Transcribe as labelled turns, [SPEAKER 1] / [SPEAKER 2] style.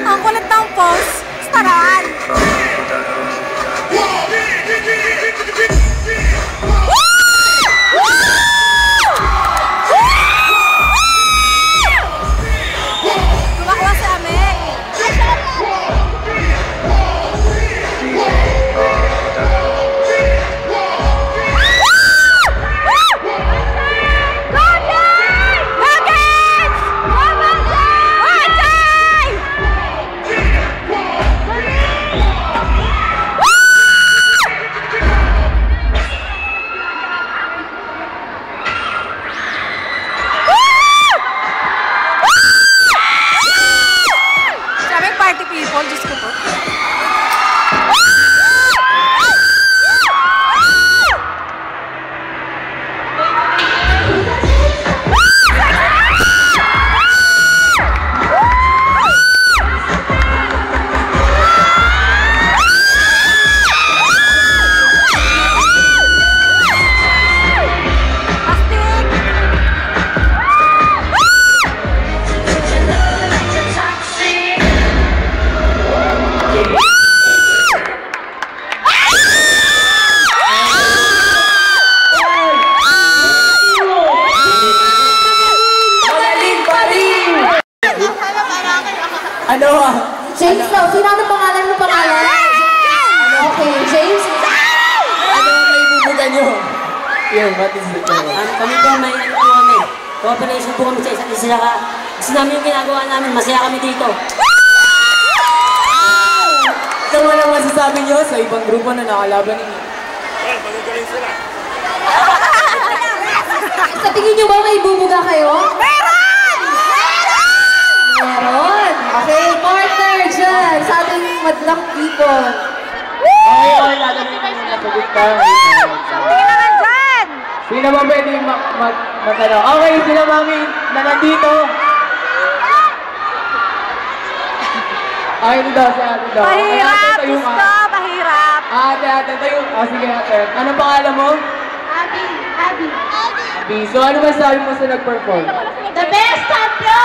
[SPEAKER 1] Ang kulit ng pose. Staran. Kumakuha sa amin. Party people, Diyos ko po.
[SPEAKER 2] Ano?
[SPEAKER 3] James daw. Sino ang pangalan mo pangalan? Okay, James.
[SPEAKER 2] Ano may ibubugan nyo? Yun, what is it?
[SPEAKER 4] Kami po may ano po kami. Cooperation po kami sa isa't isa. Kasi namin yung ginagawa namin, masaya kami dito.
[SPEAKER 2] Ito mo lang masasabi nyo sa ibang grupo na nakalaban ninyo.
[SPEAKER 5] Well, magagaling sila.
[SPEAKER 3] Sa tingin nyo ba may ibubuga kayo?
[SPEAKER 1] Meron!
[SPEAKER 3] Meron! Good luck, people.
[SPEAKER 2] Okay, lalo na yung nasagot ka.
[SPEAKER 1] Tingin naman dyan!
[SPEAKER 2] Sino ba pwede matanong? Okay, sino mami na nandito? Okay, ito daw, si ate daw.
[SPEAKER 1] Mahirap!
[SPEAKER 2] Ate, tayo
[SPEAKER 1] Gusto!
[SPEAKER 2] ka.
[SPEAKER 1] Mahirap!
[SPEAKER 2] Ate, tayo. Oh, sige ate. Anong pangalan mo?
[SPEAKER 3] Abby.
[SPEAKER 2] Abi. So, ano masabi mo sa nag-perform?
[SPEAKER 3] The best champion!